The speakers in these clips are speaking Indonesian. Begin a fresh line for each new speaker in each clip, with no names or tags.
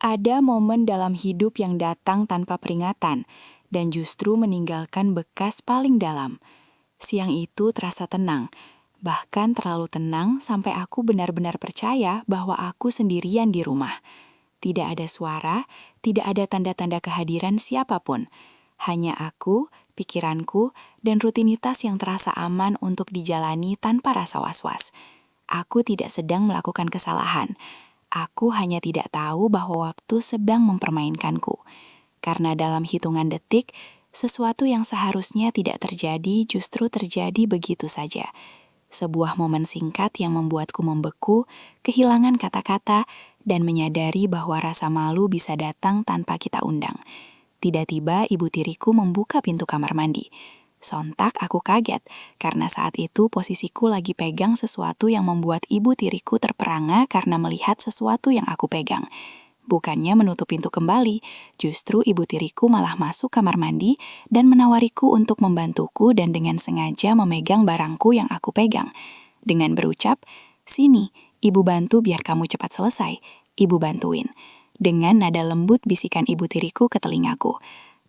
Ada momen dalam hidup yang datang tanpa peringatan dan justru meninggalkan bekas paling dalam. Siang itu terasa tenang, bahkan terlalu tenang sampai aku benar-benar percaya bahwa aku sendirian di rumah. Tidak ada suara, tidak ada tanda-tanda kehadiran siapapun. Hanya aku, pikiranku, dan rutinitas yang terasa aman untuk dijalani tanpa rasa was-was. Aku tidak sedang melakukan kesalahan. Aku hanya tidak tahu bahwa waktu sedang mempermainkanku. Karena dalam hitungan detik, sesuatu yang seharusnya tidak terjadi justru terjadi begitu saja. Sebuah momen singkat yang membuatku membeku, kehilangan kata-kata, dan menyadari bahwa rasa malu bisa datang tanpa kita undang. Tiba-tiba ibu tiriku membuka pintu kamar mandi. Sontak aku kaget, karena saat itu posisiku lagi pegang sesuatu yang membuat ibu tiriku terperangah karena melihat sesuatu yang aku pegang. Bukannya menutup pintu kembali, justru ibu tiriku malah masuk kamar mandi dan menawariku untuk membantuku dan dengan sengaja memegang barangku yang aku pegang. Dengan berucap, "Sini, ibu bantu biar kamu cepat selesai." Ibu bantuin. Dengan nada lembut bisikan ibu tiriku ke telingaku.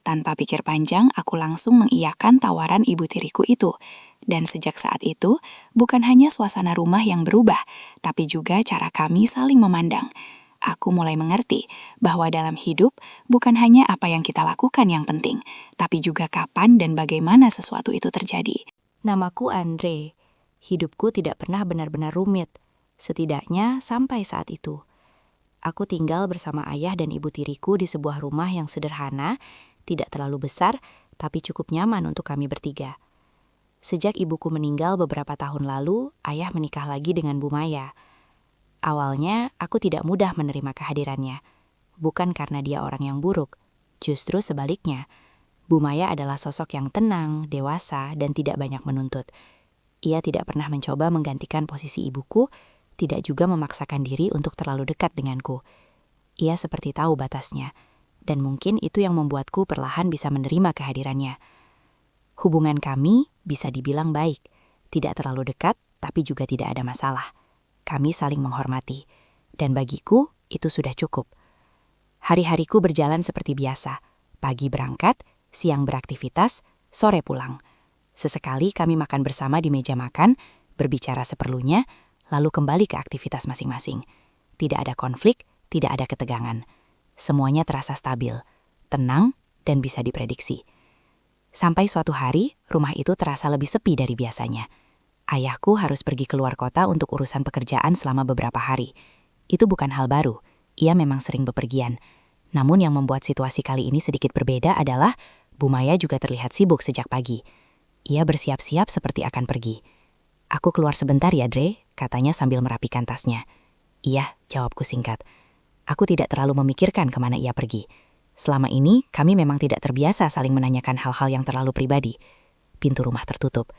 Tanpa pikir panjang, aku langsung mengiyakan tawaran ibu tiriku itu. Dan sejak saat itu, bukan hanya suasana rumah yang berubah, tapi juga cara kami saling memandang. Aku mulai mengerti bahwa dalam hidup bukan hanya apa yang kita lakukan yang penting, tapi juga kapan dan bagaimana sesuatu itu terjadi.
Namaku Andre. Hidupku tidak pernah benar-benar rumit, setidaknya sampai saat itu. Aku tinggal bersama ayah dan ibu tiriku di sebuah rumah yang sederhana, tidak terlalu besar, tapi cukup nyaman untuk kami bertiga. Sejak ibuku meninggal beberapa tahun lalu, ayah menikah lagi dengan Bu Maya. Awalnya, aku tidak mudah menerima kehadirannya. Bukan karena dia orang yang buruk, justru sebaliknya. Bu Maya adalah sosok yang tenang, dewasa, dan tidak banyak menuntut. Ia tidak pernah mencoba menggantikan posisi ibuku, tidak juga memaksakan diri untuk terlalu dekat denganku. Ia seperti tahu batasnya, dan mungkin itu yang membuatku perlahan bisa menerima kehadirannya. Hubungan kami bisa dibilang baik, tidak terlalu dekat, tapi juga tidak ada masalah. Kami saling menghormati, dan bagiku itu sudah cukup. Hari-hariku berjalan seperti biasa, pagi berangkat, siang beraktivitas, sore pulang. Sesekali kami makan bersama di meja makan, berbicara seperlunya, lalu kembali ke aktivitas masing-masing. Tidak ada konflik, tidak ada ketegangan. Semuanya terasa stabil, tenang, dan bisa diprediksi. Sampai suatu hari, rumah itu terasa lebih sepi dari biasanya. Ayahku harus pergi keluar kota untuk urusan pekerjaan selama beberapa hari. Itu bukan hal baru, ia memang sering bepergian. Namun yang membuat situasi kali ini sedikit berbeda adalah Bu Maya juga terlihat sibuk sejak pagi. Ia bersiap-siap seperti akan pergi. "Aku keluar sebentar ya, Dre," katanya sambil merapikan tasnya. "Iya," jawabku singkat. Aku tidak terlalu memikirkan kemana ia pergi. Selama ini, kami memang tidak terbiasa saling menanyakan hal-hal yang terlalu pribadi. Pintu rumah tertutup.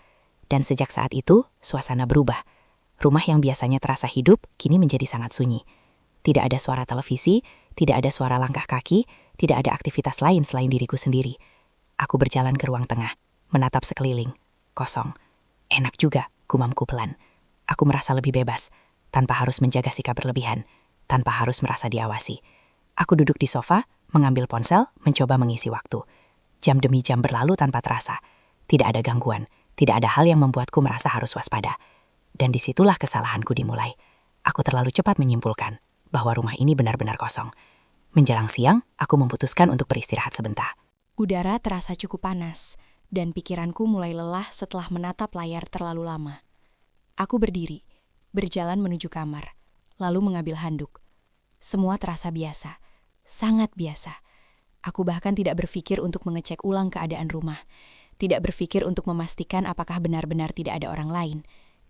Dan sejak saat itu, suasana berubah. Rumah yang biasanya terasa hidup, kini menjadi sangat sunyi. Tidak ada suara televisi, tidak ada suara langkah kaki, tidak ada aktivitas lain selain diriku sendiri. Aku berjalan ke ruang tengah, menatap sekeliling. Kosong. Enak juga, gumamku pelan. Aku merasa lebih bebas, tanpa harus menjaga sikap berlebihan, tanpa harus merasa diawasi. Aku duduk di sofa, mengambil ponsel, mencoba mengisi waktu. Jam demi jam berlalu tanpa terasa. Tidak ada gangguan, tidak ada hal yang membuatku merasa harus waspada. Dan disitulah kesalahanku dimulai. Aku terlalu cepat menyimpulkan bahwa rumah ini benar-benar kosong. Menjelang siang, aku memutuskan untuk beristirahat sebentar.
Udara terasa cukup panas, dan pikiranku mulai lelah setelah menatap layar terlalu lama. Aku berdiri, berjalan menuju kamar, lalu mengambil handuk. Semua terasa biasa, sangat biasa. Aku bahkan tidak berpikir untuk mengecek ulang keadaan rumah. Tidak berpikir untuk memastikan apakah benar-benar tidak ada orang lain.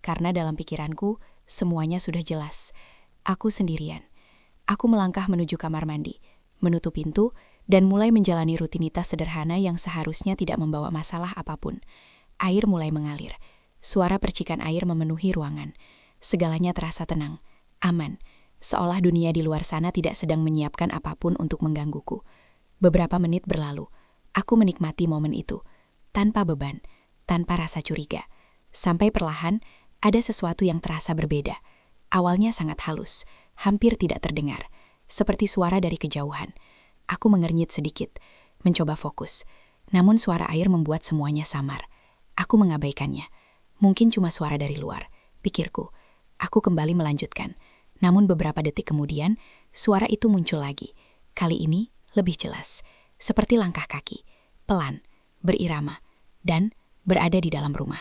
Karena dalam pikiranku, semuanya sudah jelas. Aku sendirian. Aku melangkah menuju kamar mandi, menutup pintu, dan mulai menjalani rutinitas sederhana yang seharusnya tidak membawa masalah apapun. Air mulai mengalir. Suara percikan air memenuhi ruangan. Segalanya terasa tenang, aman, seolah dunia di luar sana tidak sedang menyiapkan apapun untuk menggangguku. Beberapa menit berlalu, aku menikmati momen itu, tanpa beban, tanpa rasa curiga. Sampai perlahan, ada sesuatu yang terasa berbeda. Awalnya sangat halus, hampir tidak terdengar. seperti suara dari kejauhan. Aku mengernyit sedikit, mencoba fokus. Namun suara air membuat semuanya samar. Aku mengabaikannya. Mungkin cuma suara dari luar, pikirku. Aku kembali melanjutkan. Namun beberapa detik kemudian, suara itu muncul lagi. Kali ini lebih jelas, seperti langkah kaki, pelan, berirama, dan berada di dalam rumah.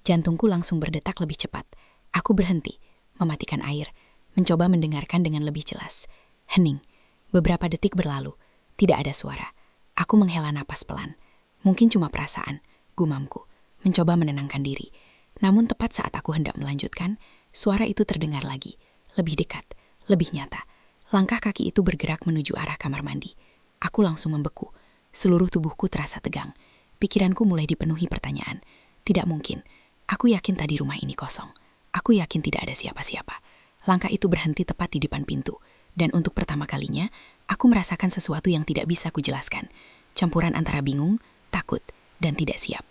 Jantungku langsung berdetak lebih cepat. Aku berhenti, mematikan air, mencoba mendengarkan dengan lebih jelas. Hening. Beberapa detik berlalu, tidak ada suara. Aku menghela napas pelan. Mungkin cuma perasaan, gumamku, mencoba menenangkan diri. Namun tepat saat aku hendak melanjutkan, suara itu terdengar lagi, lebih dekat, lebih nyata. Langkah kaki itu bergerak menuju arah kamar mandi. Aku langsung membeku. Seluruh tubuhku terasa tegang. Pikiranku mulai dipenuhi pertanyaan. Tidak mungkin. Aku yakin tadi rumah ini kosong. Aku yakin tidak ada siapa-siapa. Langkah itu berhenti tepat di depan pintu. Dan untuk pertama kalinya, aku merasakan sesuatu yang tidak bisa kujelaskan. Campuran antara bingung, takut, dan tidak siap.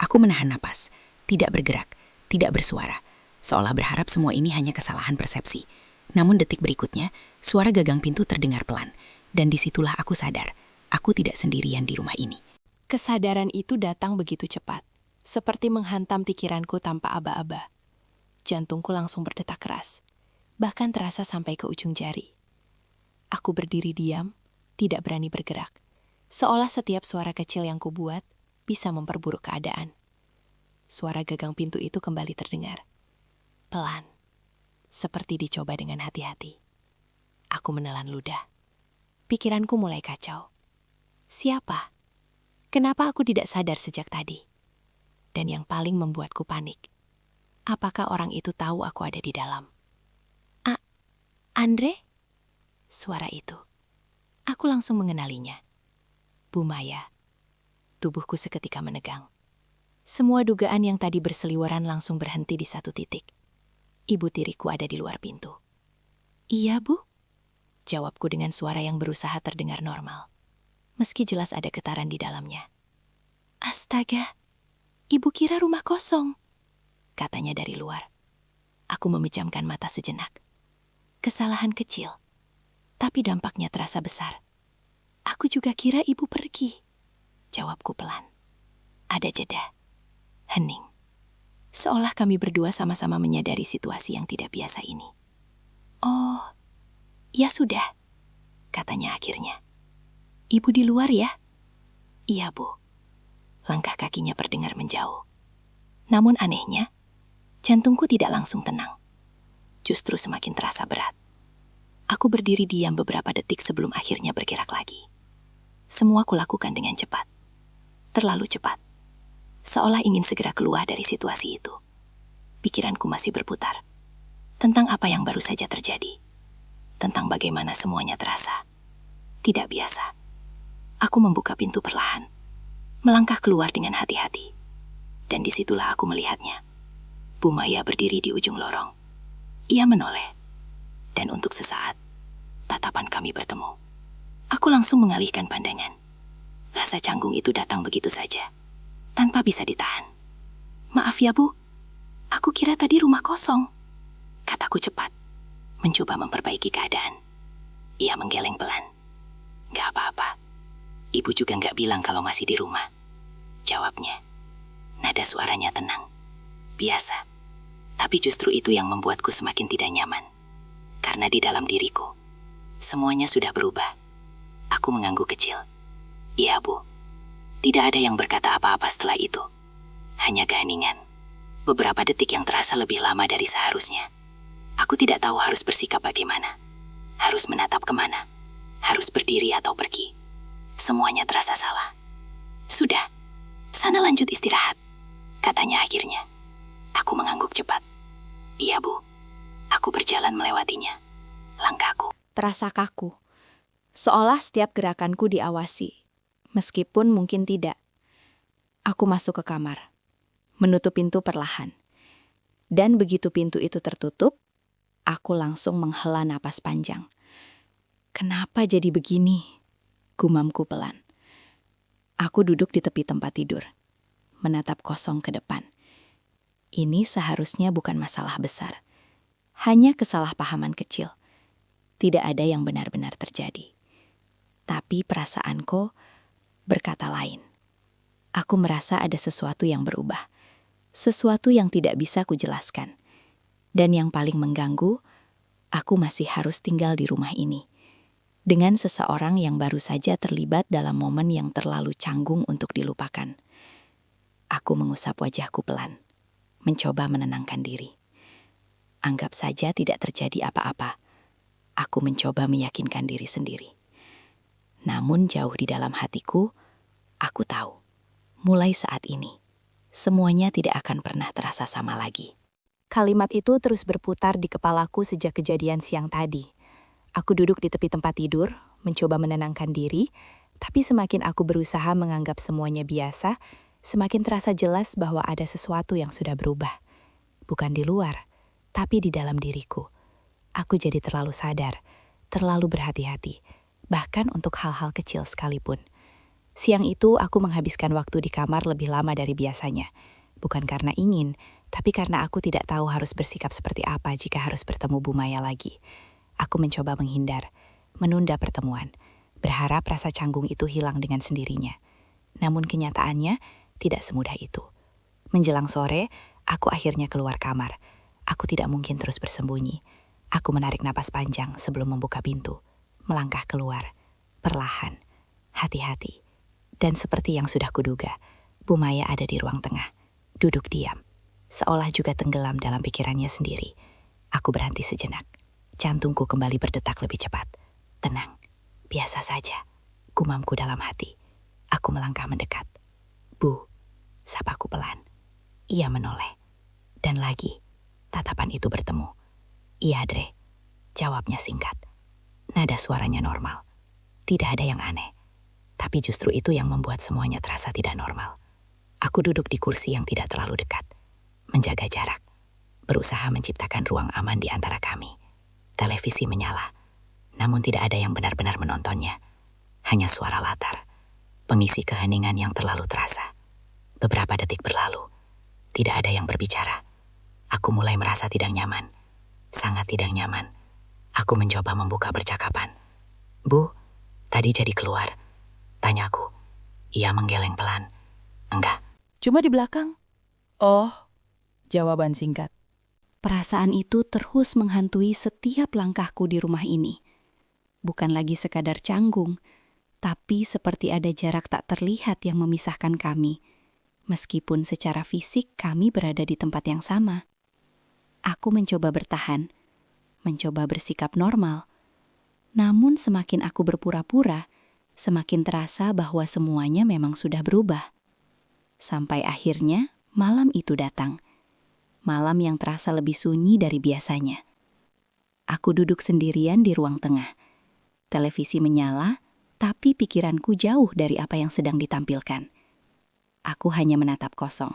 Aku menahan napas, tidak bergerak, tidak bersuara. Seolah berharap semua ini hanya kesalahan persepsi. Namun detik berikutnya, suara gagang pintu terdengar pelan. Dan disitulah aku sadar, aku tidak sendirian di rumah ini. Kesadaran itu datang begitu cepat, seperti menghantam pikiranku tanpa aba-aba. Jantungku langsung berdetak keras, bahkan terasa sampai ke ujung jari. Aku berdiri diam, tidak berani bergerak, seolah setiap suara kecil yang kubuat bisa memperburuk keadaan. Suara gagang pintu itu kembali terdengar. Pelan, seperti dicoba dengan hati-hati. Aku menelan ludah. Pikiranku mulai kacau. Siapa? Kenapa aku tidak sadar sejak tadi? Dan yang paling membuatku panik, apakah orang itu tahu aku ada di dalam? Andre? Suara itu. Aku langsung mengenalinya. Bu Maya. Tubuhku seketika menegang. Semua dugaan yang tadi berseliweran langsung berhenti di satu titik. Ibu tiriku ada di luar pintu. Iya, Bu. Jawabku dengan suara yang berusaha terdengar normal. Meski jelas ada getaran di dalamnya. Astaga, ibu kira rumah kosong, katanya dari luar. Aku memejamkan mata sejenak. Kesalahan kecil, tapi dampaknya terasa besar. Aku juga kira ibu pergi, jawabku pelan. Ada jeda, hening. Seolah kami berdua sama-sama menyadari situasi yang tidak biasa ini. Oh, ya sudah, katanya akhirnya. Ibu di luar ya? Iya, Bu. Langkah kakinya terdengar menjauh. Namun anehnya, jantungku tidak langsung tenang. Justru semakin terasa berat. Aku berdiri diam beberapa detik sebelum akhirnya bergerak lagi. Semua kulakukan dengan cepat. Terlalu cepat. Seolah ingin segera keluar dari situasi itu. Pikiranku masih berputar. Tentang apa yang baru saja terjadi. Tentang bagaimana semuanya terasa. Tidak biasa. Aku membuka pintu perlahan. Melangkah keluar dengan hati-hati. Dan disitulah aku melihatnya. Bu Maya berdiri di ujung lorong. Ia menoleh. Dan untuk sesaat, tatapan kami bertemu. Aku langsung mengalihkan pandangan. Rasa canggung itu datang begitu saja, tanpa bisa ditahan. Maaf ya, Bu. Aku kira tadi rumah kosong. Kataku cepat, mencoba memperbaiki keadaan. Ia menggeleng pelan. Gak apa-apa. Ibu juga gak bilang kalau masih di rumah. Jawabnya. Nada suaranya tenang. Biasa. Tapi justru itu yang membuatku semakin tidak nyaman. Karena di dalam diriku, semuanya sudah berubah. Aku mengangguk kecil. Iya, Bu. Tidak ada yang berkata apa-apa setelah itu. Hanya keheningan. Beberapa detik yang terasa lebih lama dari seharusnya. Aku tidak tahu harus bersikap bagaimana. Harus menatap kemana. Harus berdiri atau pergi. Semuanya terasa salah. Sudah, sana lanjut istirahat, katanya akhirnya. Aku mengangguk cepat. Iya, Bu. Aku berjalan melewatinya. Langkahku
Terasa kaku. Seolah setiap gerakanku diawasi. Meskipun mungkin tidak. Aku masuk ke kamar. Menutup pintu perlahan. Dan begitu pintu itu tertutup, aku langsung menghela napas panjang. Kenapa jadi begini? Gumamku pelan. Aku duduk di tepi tempat tidur, menatap kosong ke depan. Ini seharusnya bukan masalah besar. Hanya kesalahpahaman kecil. Tidak ada yang benar-benar terjadi. Tapi perasaanku berkata lain. Aku merasa ada sesuatu yang berubah. Sesuatu yang tidak bisa kujelaskan. Dan yang paling mengganggu, aku masih harus tinggal di rumah ini. Dengan seseorang yang baru saja terlibat dalam momen yang terlalu canggung untuk dilupakan. Aku mengusap wajahku pelan, mencoba menenangkan diri. Anggap saja tidak terjadi apa-apa. Aku mencoba meyakinkan diri sendiri. Namun jauh di dalam hatiku, aku tahu, mulai saat ini, semuanya tidak akan pernah terasa sama lagi.
Kalimat itu terus berputar di kepalaku sejak kejadian siang tadi. Aku duduk di tepi tempat tidur, mencoba menenangkan diri, tapi semakin aku berusaha menganggap semuanya biasa, semakin terasa jelas bahwa ada sesuatu yang sudah berubah. Bukan di luar, tapi di dalam diriku. Aku jadi terlalu sadar, terlalu berhati-hati, bahkan untuk hal-hal kecil sekalipun. Siang itu aku menghabiskan waktu di kamar lebih lama dari biasanya. Bukan karena ingin, tapi karena aku tidak tahu harus bersikap seperti apa jika harus bertemu Bu Maya lagi. Aku mencoba menghindar, menunda pertemuan, berharap rasa canggung itu hilang dengan sendirinya. Namun kenyataannya tidak semudah itu. Menjelang sore, aku akhirnya keluar kamar. Aku tidak mungkin terus bersembunyi. Aku menarik napas panjang sebelum membuka pintu, melangkah keluar, perlahan, hati-hati. Dan seperti yang sudah kuduga, Bu Maya ada di ruang tengah, duduk diam, seolah juga tenggelam dalam pikirannya sendiri. Aku berhenti sejenak. Jantungku kembali berdetak lebih cepat. Tenang, biasa saja, gumamku dalam hati. Aku melangkah mendekat. Bu, sapaku pelan. Ia menoleh. Dan lagi, tatapan itu bertemu. Iya, Dre. Jawabnya singkat. Nada suaranya normal. Tidak ada yang aneh. Tapi justru itu yang membuat semuanya terasa tidak normal. Aku duduk di kursi yang tidak terlalu dekat. Menjaga jarak. Berusaha menciptakan ruang aman di antara kami. Televisi menyala, namun tidak ada yang benar-benar menontonnya. Hanya suara latar, pengisi keheningan yang terlalu terasa. Beberapa detik berlalu, tidak ada yang berbicara. Aku mulai merasa tidak nyaman, sangat tidak nyaman. Aku mencoba membuka percakapan. Bu, tadi jadi keluar, tanyaku. Ia menggeleng pelan. Enggak.
Cuma di belakang. Oh, jawaban singkat.
Perasaan itu terus menghantui setiap langkahku di rumah ini. Bukan lagi sekadar canggung, tapi seperti ada jarak tak terlihat yang memisahkan kami. Meskipun secara fisik kami berada di tempat yang sama. Aku mencoba bertahan, mencoba bersikap normal. Namun semakin aku berpura-pura, semakin terasa bahwa semuanya memang sudah berubah. Sampai akhirnya malam itu datang. Malam yang terasa lebih sunyi dari biasanya. Aku duduk sendirian di ruang tengah. Televisi menyala, tapi pikiranku jauh dari apa yang sedang ditampilkan. Aku hanya menatap kosong,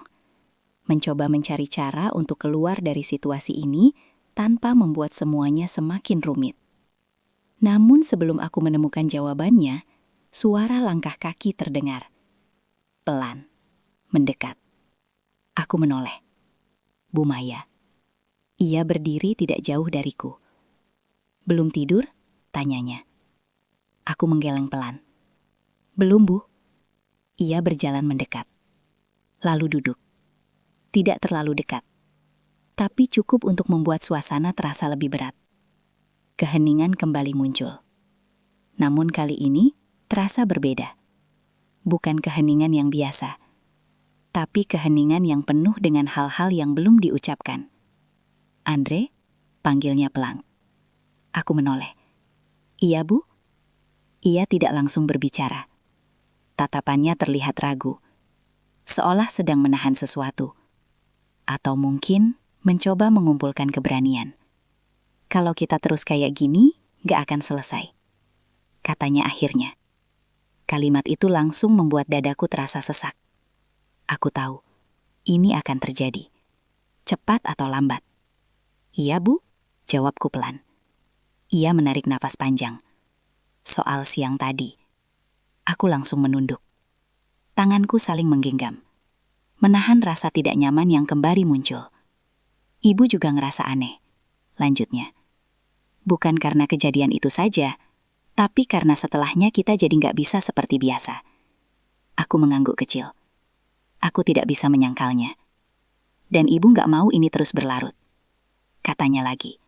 mencoba mencari cara untuk keluar dari situasi ini tanpa membuat semuanya semakin rumit. Namun sebelum aku menemukan jawabannya, suara langkah kaki terdengar. Pelan, mendekat. Aku menoleh. Bu Maya. Ia berdiri tidak jauh dariku. Belum tidur? Tanyanya. Aku menggeleng pelan. Belum, Bu. Ia berjalan mendekat. Lalu duduk. Tidak terlalu dekat. Tapi cukup untuk membuat suasana terasa lebih berat. Keheningan kembali muncul. Namun kali ini terasa berbeda. Bukan keheningan yang biasa, tapi keheningan yang penuh dengan hal-hal yang belum diucapkan. Andre, panggilnya pelan. Aku menoleh. Iya, Bu? Ia tidak langsung berbicara. Tatapannya terlihat ragu, seolah sedang menahan sesuatu. Atau mungkin mencoba mengumpulkan keberanian. Kalau kita terus kayak gini, gak akan selesai. Katanya akhirnya. Kalimat itu langsung membuat dadaku terasa sesak. Aku tahu, ini akan terjadi. Cepat atau lambat. Iya, Bu, jawabku pelan. Ia menarik nafas panjang. Soal siang tadi. Aku langsung menunduk. Tanganku saling menggenggam. Menahan rasa tidak nyaman yang kembali muncul. Ibu juga ngerasa aneh. Lanjutnya. Bukan karena kejadian itu saja, tapi karena setelahnya kita jadi nggak bisa seperti biasa. Aku mengangguk kecil. Aku tidak bisa menyangkalnya. Dan ibu nggak mau ini terus berlarut. Katanya lagi.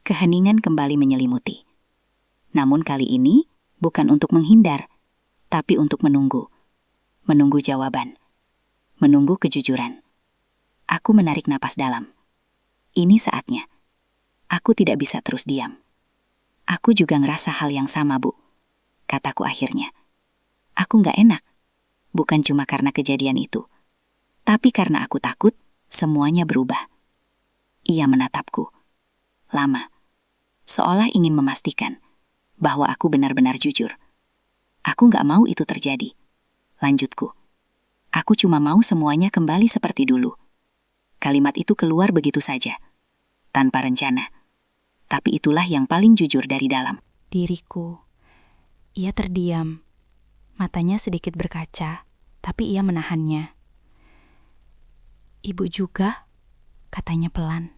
Keheningan kembali menyelimuti. Namun kali ini bukan untuk menghindar, tapi untuk menunggu. Menunggu jawaban. Menunggu kejujuran. Aku menarik napas dalam. Ini saatnya. Aku tidak bisa terus diam. Aku juga ngerasa hal yang sama, Bu. Kataku akhirnya. Aku nggak enak. Bukan cuma karena kejadian itu. Tapi karena aku takut, semuanya berubah. Ia menatapku. Lama. Seolah ingin memastikan bahwa aku benar-benar jujur. Aku nggak mau itu terjadi. Lanjutku. Aku cuma mau semuanya kembali seperti dulu. Kalimat itu keluar begitu saja. Tanpa rencana. Tapi itulah yang paling jujur dari dalam.
Diriku. Ia terdiam. Matanya sedikit berkaca, tapi ia menahannya. Ibu juga, katanya pelan.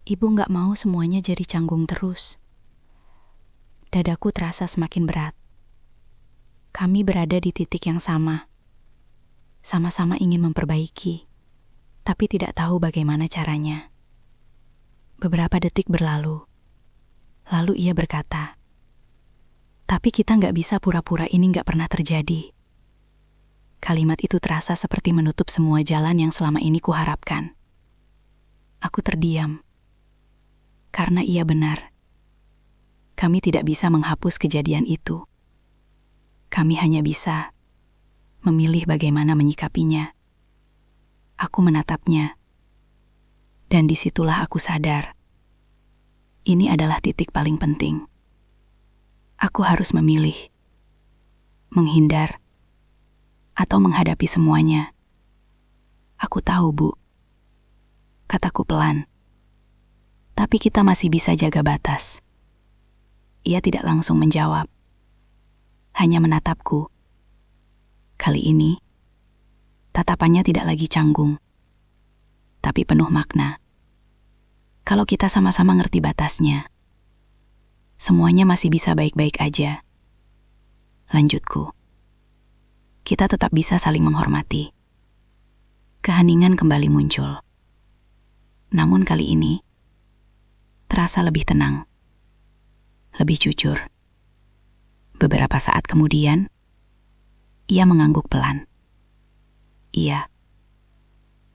Ibu nggak mau semuanya jadi canggung terus. Dadaku terasa semakin berat. Kami berada di titik yang sama. Sama-sama ingin memperbaiki, tapi tidak tahu bagaimana caranya. Beberapa detik berlalu. Lalu ia berkata, "Tapi kita nggak bisa pura-pura ini nggak pernah terjadi." Kalimat itu terasa seperti menutup semua jalan yang selama ini kuharapkan. Aku terdiam. Karena ia benar. Kami tidak bisa menghapus kejadian itu. Kami hanya bisa memilih bagaimana menyikapinya. Aku menatapnya. Dan disitulah aku sadar. Ini adalah titik paling penting. Aku harus memilih. Menghindar. Atau menghadapi semuanya. Aku tahu, Bu. Kataku pelan. Tapi kita masih bisa jaga batas. Ia tidak langsung menjawab. Hanya menatapku. Kali ini, tatapannya tidak lagi canggung, tapi penuh makna. Kalau kita sama-sama ngerti batasnya, semuanya masih bisa baik-baik aja. Lanjutku. Kita tetap bisa saling menghormati. Keheningan kembali muncul. Namun kali ini, terasa lebih tenang, lebih jujur. Beberapa saat kemudian, ia mengangguk pelan. Iya,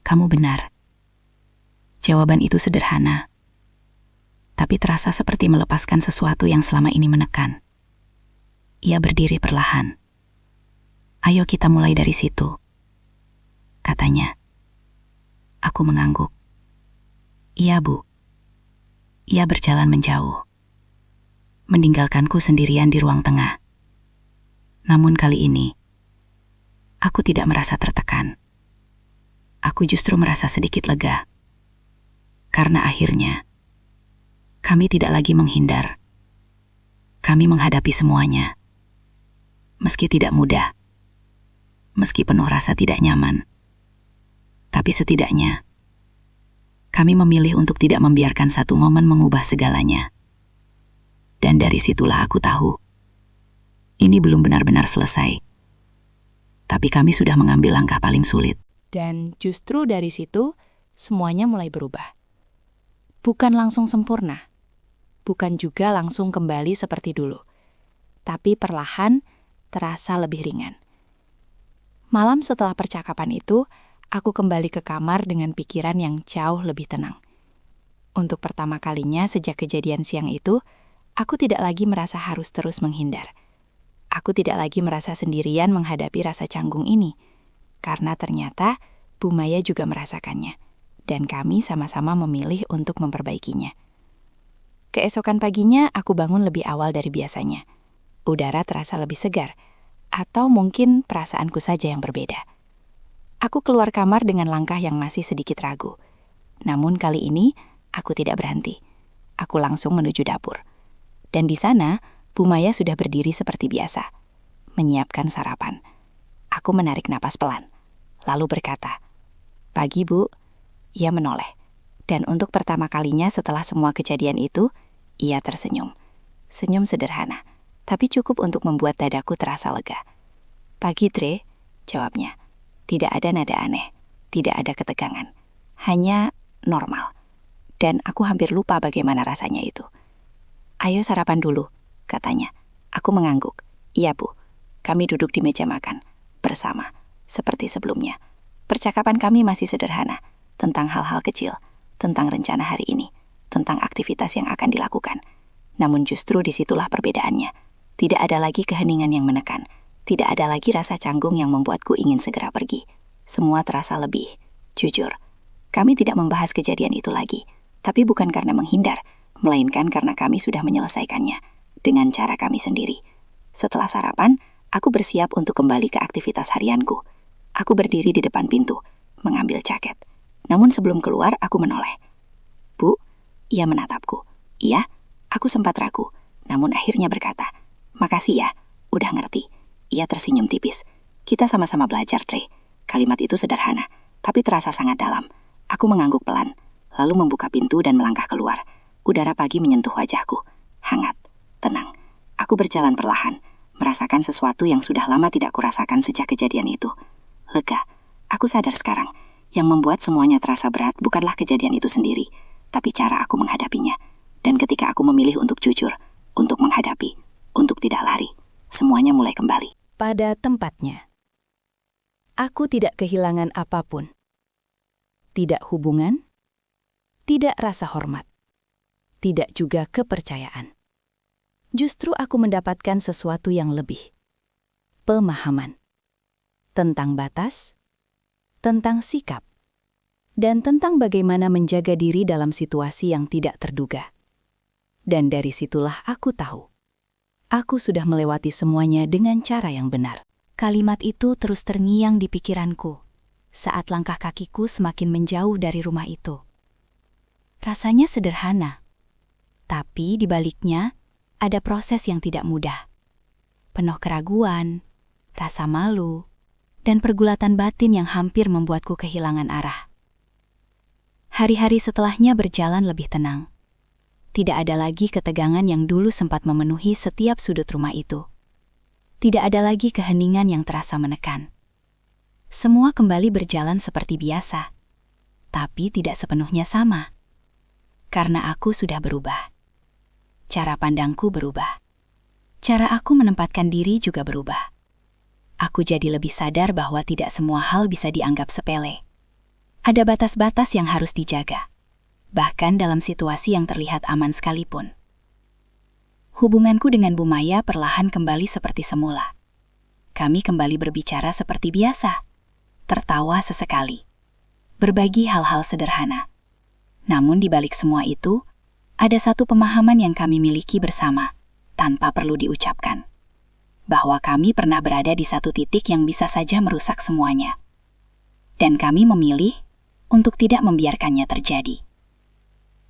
kamu benar. Jawaban itu sederhana, tapi terasa seperti melepaskan sesuatu yang selama ini menekan. Ia berdiri perlahan. Ayo kita mulai dari situ, katanya. Aku mengangguk. Iya, Bu. Ia berjalan menjauh, meninggalkanku sendirian di ruang tengah. Namun kali ini, aku tidak merasa tertekan. Aku justru merasa sedikit lega. Karena akhirnya, kami tidak lagi menghindar. Kami menghadapi semuanya. Meski tidak mudah, meski penuh rasa tidak nyaman. Tapi setidaknya, kami memilih untuk tidak membiarkan satu momen mengubah segalanya. Dan dari situlah aku tahu, ini belum benar-benar selesai. Tapi kami sudah mengambil langkah paling sulit. Dan justru dari situ, semuanya mulai berubah. Bukan langsung sempurna. Bukan juga langsung kembali seperti dulu. Tapi perlahan, terasa lebih ringan. Malam setelah percakapan itu, aku kembali ke kamar dengan pikiran yang jauh lebih tenang. Untuk pertama kalinya sejak kejadian siang itu, aku tidak lagi merasa harus terus menghindar. Aku tidak lagi merasa sendirian menghadapi rasa canggung ini, karena ternyata Bu Maya juga merasakannya, dan kami sama-sama memilih untuk memperbaikinya. Keesokan paginya, aku bangun lebih awal dari biasanya. Udara terasa lebih segar, atau mungkin perasaanku saja yang berbeda. Aku keluar kamar dengan langkah yang masih sedikit ragu. Namun kali ini, aku tidak berhenti. Aku langsung menuju dapur. Dan di sana, Bu Maya sudah berdiri seperti biasa, menyiapkan sarapan. Aku menarik napas pelan, lalu berkata, "Pagi, Bu." Ia menoleh. Dan untuk pertama kalinya setelah semua kejadian itu, Ia tersenyum. Senyum sederhana, tapi cukup untuk membuat dadaku terasa lega. Pagi, Dre, jawabnya. Tidak ada nada aneh, tidak ada ketegangan. Hanya normal. Dan aku hampir lupa bagaimana rasanya itu. Ayo sarapan dulu, katanya. Aku mengangguk. Iya, Bu. Kami duduk di meja makan, bersama, seperti sebelumnya. Percakapan kami masih sederhana, tentang hal-hal kecil, tentang rencana hari ini, tentang aktivitas yang akan dilakukan. Namun justru disitulah perbedaannya. Tidak ada lagi keheningan yang menekan. Tidak ada lagi rasa canggung yang membuatku ingin segera pergi. Semua terasa lebih jujur. Kami tidak membahas kejadian itu lagi, tapi bukan karena menghindar, melainkan karena kami sudah menyelesaikannya dengan cara kami sendiri. Setelah sarapan, aku bersiap untuk kembali ke aktivitas harianku. Aku berdiri di depan pintu, mengambil jaket. Namun sebelum keluar, aku menoleh. Bu, ia menatapku. Iya, aku sempat ragu, namun akhirnya berkata, makasih ya, udah ngerti. Ia tersenyum tipis. Kita sama-sama belajar, Dre. Kalimat itu sederhana, tapi terasa sangat dalam. Aku mengangguk pelan, lalu membuka pintu dan melangkah keluar. Udara pagi menyentuh wajahku. Hangat, tenang. Aku berjalan perlahan, merasakan sesuatu yang sudah lama tidak kurasakan sejak kejadian itu. Lega. Aku sadar sekarang, yang membuat semuanya terasa berat bukanlah kejadian itu sendiri, tapi cara aku menghadapinya. Dan ketika aku memilih untuk jujur, untuk menghadapi, untuk tidak lari, semuanya mulai kembali
pada tempatnya. Aku tidak kehilangan apapun. Tidak hubungan, tidak rasa hormat, tidak juga kepercayaan. Justru aku mendapatkan sesuatu yang lebih. Pemahaman. Tentang batas, tentang sikap, dan tentang bagaimana menjaga diri dalam situasi yang tidak terduga. Dan dari situlah aku tahu. Aku sudah melewati semuanya dengan cara yang benar. Kalimat itu terus terngiang di pikiranku saat langkah kakiku semakin menjauh dari rumah itu. Rasanya sederhana, tapi di baliknya ada proses yang tidak mudah. Penuh keraguan, rasa malu, dan pergulatan batin yang hampir membuatku kehilangan arah. Hari-hari setelahnya berjalan lebih tenang. Tidak ada lagi ketegangan yang dulu sempat memenuhi setiap sudut rumah itu. Tidak ada lagi keheningan yang terasa menekan. Semua kembali berjalan seperti biasa, tapi tidak sepenuhnya sama. Karena aku sudah berubah. Cara pandangku berubah. Cara aku menempatkan diri juga berubah. Aku jadi lebih sadar bahwa tidak semua hal bisa dianggap sepele. Ada batas-batas yang harus dijaga, bahkan dalam situasi yang terlihat aman sekalipun. Hubunganku dengan Bu Maya perlahan kembali seperti semula. Kami kembali berbicara seperti biasa, tertawa sesekali, berbagi hal-hal sederhana. Namun di balik semua itu, ada satu pemahaman yang kami miliki bersama, tanpa perlu diucapkan. Bahwa kami pernah berada di satu titik yang bisa saja merusak semuanya. Dan kami memilih untuk tidak membiarkannya terjadi.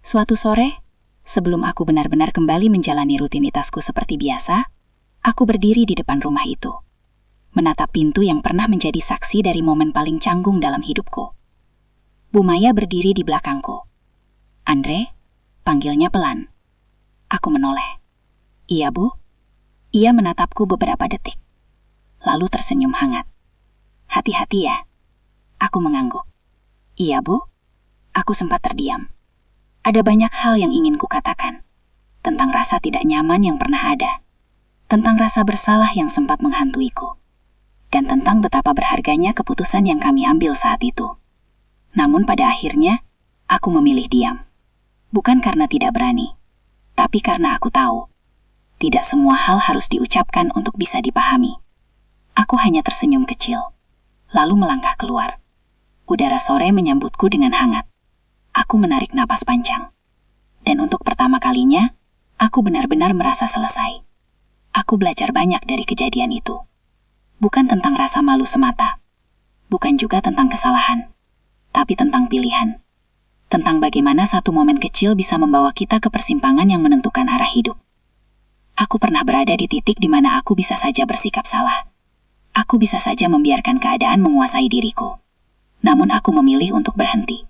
Suatu sore, sebelum aku benar-benar kembali menjalani rutinitasku seperti biasa, aku berdiri di depan rumah itu, menatap pintu yang pernah menjadi saksi dari momen paling canggung dalam hidupku. Bu Maya berdiri di belakangku. Andre, panggilnya pelan. Aku menoleh. Iya, Bu. Ia menatapku beberapa detik, lalu tersenyum hangat. Hati-hati ya. Aku mengangguk. Iya, Bu. Aku sempat terdiam. Ada banyak hal yang ingin kukatakan. Tentang rasa tidak nyaman yang pernah ada. Tentang rasa bersalah yang sempat menghantuiku. Dan tentang betapa berharganya keputusan yang kami ambil saat itu. Namun pada akhirnya, aku memilih diam. Bukan karena tidak berani, tapi karena aku tahu, tidak semua hal harus diucapkan untuk bisa dipahami. Aku hanya tersenyum kecil, lalu melangkah keluar. Udara sore menyambutku dengan hangat. Aku menarik napas panjang. Dan untuk pertama kalinya, aku benar-benar merasa selesai. Aku belajar banyak dari kejadian itu. Bukan tentang rasa malu semata. Bukan juga tentang kesalahan. Tapi tentang pilihan. Tentang bagaimana satu momen kecil bisa membawa kita ke persimpangan yang menentukan arah hidup. Aku pernah berada di titik di mana aku bisa saja bersikap salah. Aku bisa saja membiarkan keadaan menguasai diriku. Namun aku memilih untuk berhenti.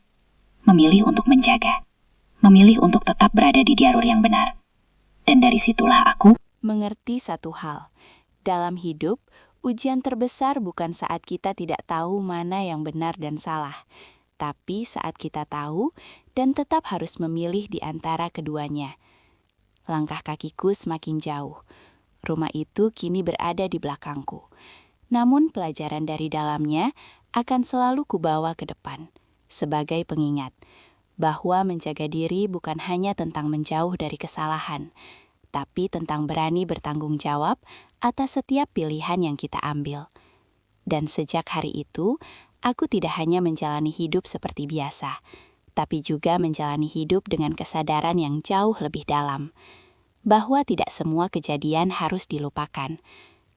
Memilih untuk menjaga. Memilih untuk tetap berada di jalur yang benar.
Dan dari situlah aku
mengerti satu hal. Dalam hidup, ujian terbesar bukan saat kita tidak tahu mana yang benar dan salah, tapi saat kita tahu dan tetap harus memilih di antara keduanya. Langkah kakiku semakin jauh. Rumah itu kini berada di belakangku. Namun pelajaran dari dalamnya akan selalu kubawa ke depan, sebagai pengingat bahwa menjaga diri bukan hanya tentang menjauh dari kesalahan, tapi tentang berani bertanggung jawab atas setiap pilihan yang kita ambil. Dan sejak hari itu, aku tidak hanya menjalani hidup seperti biasa, tapi juga menjalani hidup dengan kesadaran yang jauh lebih dalam, bahwa tidak semua kejadian harus dilupakan,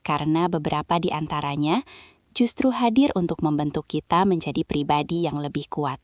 karena beberapa di antaranya justru hadir untuk membentuk kita menjadi pribadi yang lebih kuat.